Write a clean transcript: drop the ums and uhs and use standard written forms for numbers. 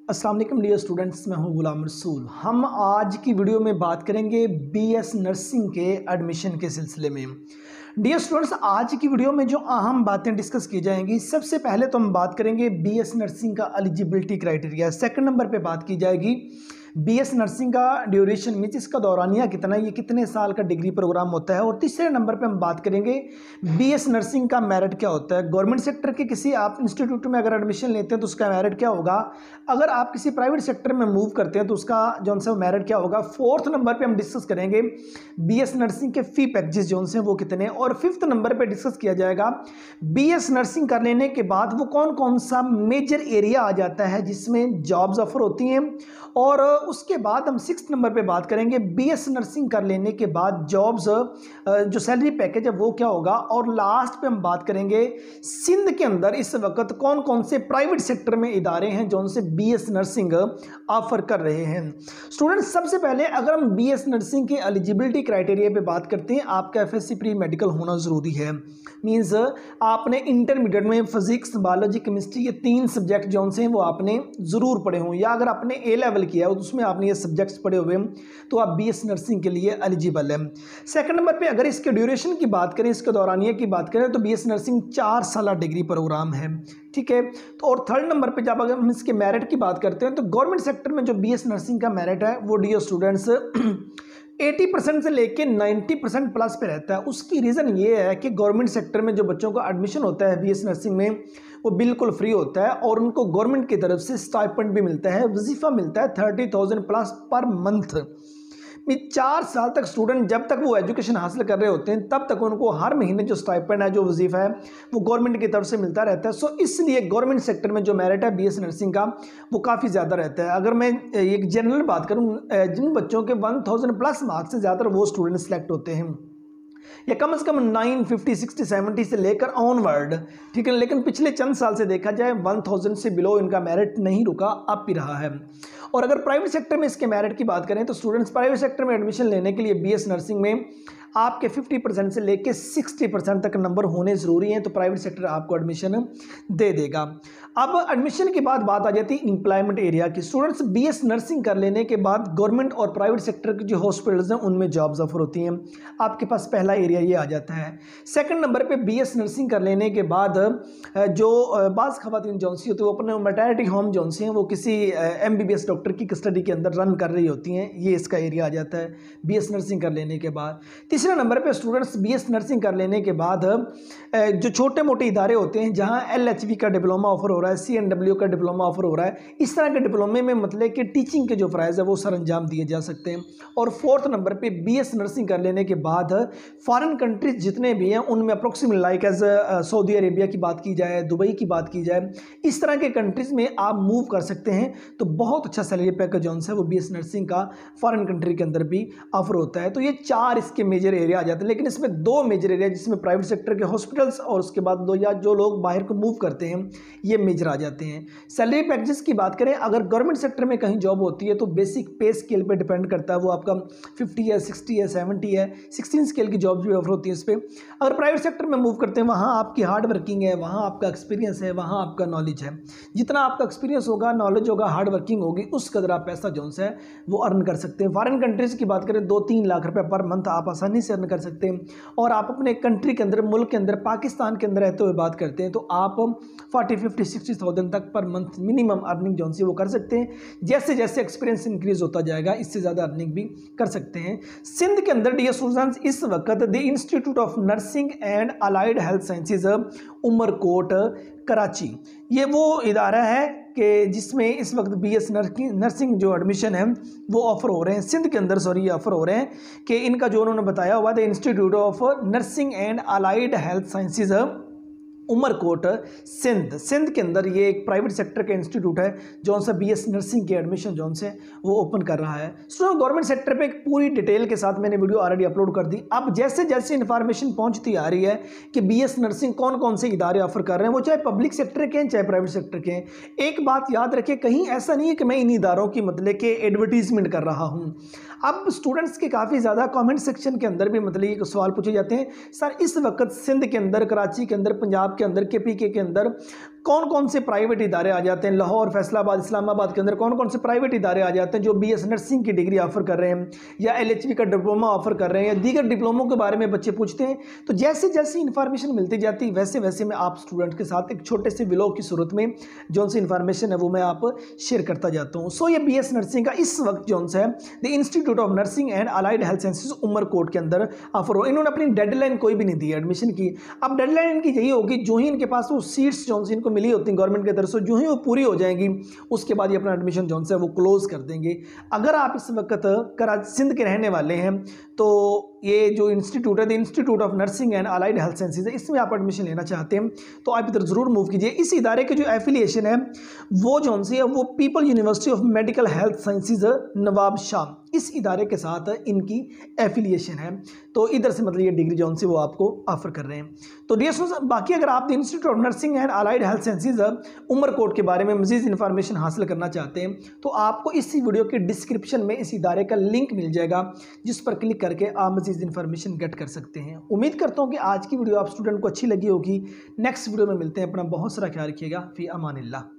अस्सलाम वालेकुम dear students, मैं हूं गुलाम रसूल। हम आज की वीडियो में बात करेंगे बीएस नर्सिंग के एडमिशन के सिलसिले में। डियर स्टूडेंट्स, आज की वीडियो में जो अहम बातें डिस्कस की जाएंगी, सबसे पहले तो हम बात करेंगे बीएस नर्सिंग का एलिजिबिलिटी क्राइटेरिया। सेकंड नंबर पे बात की जाएगी बीएस नर्सिंग का ड्यूरेशन मीन्स इसका दौरानिया कितना, ये कितने साल का डिग्री प्रोग्राम होता है। और तीसरे नंबर पे हम बात करेंगे बीएस नर्सिंग का मेरिट क्या होता है। गवर्नमेंट सेक्टर के किसी आप इंस्टीट्यूट में अगर एडमिशन लेते हैं तो उसका मेरिट क्या होगा, अगर आप किसी प्राइवेट सेक्टर में मूव करते हैं तो उसका जो सा मेरिट क्या होगा। फोर्थ नंबर पे हम डिस्कस करेंगे बीएस नर्सिंग के फी पैकेजेस जो से वो कितने। और फिफ्थ नंबर पे डिस्कस किया जाएगा बीएस नर्सिंग कर लेने के बाद वो कौन कौन सा मेजर एरिया आ जाता है जिसमें जॉब्स ऑफर होती हैं। और उसके बाद हम सिक्स नंबर पे बात करेंगे बीएस नर्सिंग कर लेने के बाद जॉब्स जो सैलरी पैकेज है वो क्या होगा। और लास्ट पे हम बात करेंगे सिंध के अंदर इस वक्त कौन कौन से प्राइवेट सेक्टर में इदारे हैं जो उनसे बीएस नर्सिंग ऑफर कर रहे हैं। स्टूडेंट्स, सबसे पहले अगर हम बीएस नर्सिंग के एलिजिबिलिटी क्राइटेरिया पे बात करते हैं, आपका एफएससी प्री मेडिकल होना जरूरी है। मींस आपने इंटरमीडिएट में फिजिक्स, बायोलॉजी, केमिस्ट्री ये तीन सब्जेक्ट जो से वो आपने जरूर पढ़े हों, या अगर आपने ए लेवल किया हो तो उसमें आपने ये सब्जेक्ट्स पढ़े हुए तो आप बीएस नर्सिंग के लिए एलिजिबल है। सेकंड नंबर पे अगर इसके ड्यूरेशन की बात करें, इसके दौरानिया की बात करें तो बीएस नर्सिंग 4 साल डिग्री प्रोग्राम है, ठीक है। तो और थर्ड नंबर पे जब अगर हम इसके मेरिट की बात करते हैं तो गवर्नमेंट सेक्टर में जो बीएस नर्सिंग का मेरिट है वो डियर स्टूडेंट्स 80% से लेके 90% प्लस पे रहता है। उसकी रीज़न ये है कि गवर्नमेंट सेक्टर में जो बच्चों का एडमिशन होता है बीएस नर्सिंग में वो बिल्कुल फ्री होता है और उनको गवर्नमेंट की तरफ से स्टाइपेंड भी मिलता है, वजीफा मिलता है 30,000 प्लस पर मंथ। 4 साल तक स्टूडेंट जब तक वो एजुकेशन हासिल कर रहे होते हैं तब तक उनको हर महीने जो स्टाइपेंड है, जो वजीफा है वो गवर्नमेंट की तरफ से मिलता रहता है। सो इसलिए गवर्नमेंट सेक्टर में जो मेरिट है बीएस नर्सिंग का वो काफ़ी ज़्यादा रहता है। अगर मैं एक जनरल बात करूँ, जिन बच्चों के 1000 प्लस मार्क्स से ज़्यादातर वो स्टूडेंट सेलेक्ट होते हैं, या कम से कम 950, 60, 70 से लेकर ऑनवर्ड, ठीक है। लेकिन पिछले चंद साल से देखा जाए 1000 से बिलो इनका मेरिट नहीं रुका, अब भी रहा है। और अगर प्राइवेट सेक्टर में इसके मेरिट की बात करें तो स्टूडेंट्स प्राइवेट सेक्टर में एडमिशन लेने के लिए बीएस नर्सिंग में आपके 50% से लेके 60% तक नंबर होने ज़रूरी हैं, तो प्राइवेट सेक्टर आपको एडमिशन दे देगा। अब एडमिशन के बाद बात आ जाती है एम्प्लॉयमेंट एरिया की। स्टूडेंट्स बीएस नर्सिंग कर लेने के बाद गवर्नमेंट और प्राइवेट सेक्टर की जो हॉस्पिटल्स हैं उनमें जॉब्स ऑफर होती हैं, आपके पास पहला एरिया ये आ जाता है। सेकंड नंबर पे बीएस नर्सिंग कर लेने के बाद जो बाज़ ख़वातीन जौनसी होती है वो अपने मैटरनिटी होम जौनसी हैं वो किसी एमबीबीएस डॉक्टर की कस्टडी के अंदर रन कर रही होती हैं, ये इसका एरिया आ जाता है बीएस नर्सिंग कर लेने के बाद। तीसरे नंबर पे स्टूडेंट्स बीएस नर्सिंग कर लेने के बाद जो छोटे मोटे इदारे होते हैं जहां एलएचवी का डिप्लोमा ऑफर हो रहा है, सीएनडब्ल्यू का डिप्लोमा ऑफर हो रहा है, इस तरह के डिप्लोमे में मतलब कि टीचिंग के जो फ़राइज़ है वो सर अंजाम दिए जा सकते हैं। और फोर्थ नंबर पे बीएस नर्सिंग कर लेने के बाद फॉरेन कंट्रीज जितने भी हैं उनमें approximate like as Saudi Arabia की बात की जाए, दुबई की बात की जाए, इस तरह के कंट्रीज़ में आप मूव कर सकते हैं। तो बहुत अच्छा सैलरी पैकेज जो है वो बीएस नर्सिंग का फॉरेन कंट्री के अंदर भी ऑफर होता है। तो ये 4 इसके मेजर एरिया आ जाते हैं, लेकिन इसमें 2 मेजर एरिया जिसमें प्राइवेट सेक्टर के हॉस्पिटल्स और उसके बाद दो या जो लोग बाहर को मूव करते हैं ये मेजर आ जाते हैं। सैलरी पैकेजेस की बात करें, अगर गवर्नमेंट सेक्टर में कहीं जॉब होती है तो बेसिक पे स्केल पे डिपेंड करता है, वो आपका 50 है, 60 है, 70 है, 16 स्केल की जॉब भी ऑफर होती है इस पर। अगर प्राइवेट सेक्टर में मूव करते हैं वहाँ आपकी हार्ड वर्किंग है, वहाँ आपका एक्सपीरियंस है, वहाँ आपका नॉलेज है। जितना आपका एक्सपीरियंस होगा, नॉलेज होगा, हार्ड वर्किंग होगी, उस कदर आप पैसा जो है वो अर्न कर सकते हैं। फॉरेन कंट्रीज़ की बात करें 2-3 लाख रुपये पर मंथ आप आसानी से अर्न कर सकते हैं। और आप अपने कंट्री के अंदर, मुल्क के अंदर, पाकिस्तान के अंदर रहते हुए बात करते हैं तो आप 40, 50, 60,000 तक पर मंथ मिनिमम अर्निंग जो सी वो कर सकते हैं। जैसे जैसे एक्सपीरियंस इंक्रीज होता जाएगा इससे ज़्यादा अर्निंग भी कर सकते हैं। सिंध के अंदर डियर स्टूडेंट्स इस वक्त the institute of nursing and allied health sciences Umerkot Karachi, ये वो इदारा है कि जिसमें इस वक्त बीएस नर्सिंग जो एडमिशन है वो ऑफर हो रहे हैं सिंध के अंदर, सॉरी ये ऑफर हो रहे हैं कि इनका जो उन्होंने बताया हुआ the institute of nursing and allied health sciences Umerkot Sindh के अंदर ये एक प्राइवेट सेक्टर का इंस्टीट्यूट है जो सा बीएस नर्सिंग के एडमिशन जो से वो ओपन कर रहा है। स्टूडेंट गवर्नमेंट सेक्टर पे एक पूरी डिटेल के साथ मैंने वीडियो ऑलरेडी अपलोड कर दी। अब जैसे जैसे इन्फॉर्मेशन पहुंचती आ रही है कि बीएस नर्सिंग कौन कौन से इदारे ऑफर कर रहे हैं, वो चाहे पब्लिक सेक्टर के हैं चाहे प्राइवेट सेक्टर के हैं, एक बात याद रखें, कहीं ऐसा नहीं है कि मैं इन इदारों की मतलब कि एडवर्टीजमेंट कर रहा हूँ। अब स्टूडेंट्स के काफ़ी ज़्यादा कमेंट सेक्शन के अंदर भी मतलब ये सवाल पूछे जाते हैं, सर इस वक्त सिंध के अंदर, कराची के अंदर, पंजाब के अंदर, केपीके के अंदर कौन कौन से प्राइवेट इदारे आ जाते हैं, लाहौर, फैसलाबाद, इस्लामाबाद के अंदर कौन कौन से प्राइवेट इदारे आ जाते हैं जो BS नर्सिंग की डिग्री ऑफर कर रहे हैं या LHV का डिप्लोमा ऑफर कर रहे हैं या दीगर डिप्लोमों के बारे में बच्चे पूछते हैं। तो जैसे जैसे इन्फॉर्मेशन मिलती जाती है वैसे वैसे मैं आप स्टूडेंट के साथ एक छोटे से व्लॉग की सूरत में जो सी इन्फॉर्मेशन है वो मैं आप शेयर करता जाता हूँ। सो ये BS नर्सिंग का इस वक्त जो है the institute of nursing and allied health sciences Umerkot के अंदर ऑफर हो। इन्होंने अपनी डेडलाइन कोई भी नहीं दी एडमिशन की। अब डेडलाइन इनकी यही होगी जो ही इनके पास वो सीट्स जो इनको मिली होती हैं गवर्नमेंट की तरफ से, जो ही वो पूरी हो जाएंगी उसके बाद ये अपना एडमिशन जो है वो क्लोज कर देंगे। अगर आप इस वक्त कराची सिंध के रहने वाले हैं तो ये जो इंस्टीट्यूट है the institute of nursing and allied health sciences है, इसमें आप एडमिशन लेना चाहते हैं तो आप इधर ज़रूर मूव कीजिए। इस इदारे के जो एफिलिएशन है वो जो है वो people university of medical health sciences Nawabshah, इस इदारे के साथ इनकी एफिलिएशन है। तो इधर से मतलब ये डिग्री जो है वो आपको ऑफर कर रहे हैं। तो डियर स्टूडेंट्स, बाकी अगर आप the institute of nursing and allied health sciences Umerkot के बारे में मजीद इन्फॉर्मेशन हासिल करना चाहते हैं तो आपको इसी वीडियो के डिस्क्रिप्शन में इस इदारे का लिंक मिल जाएगा जिस पर क्लिक करके आप मजीद इन्फॉर्मेशन गेट कर सकते हैं। उम्मीद करता हूँ कि आज की वीडियो आप स्टूडेंट को अच्छी लगी होगी। नेक्स्ट वीडियो में मिलते हैं। अपना बहुत सारा ख्याल रखिएगा। फी अमानिल्लाह।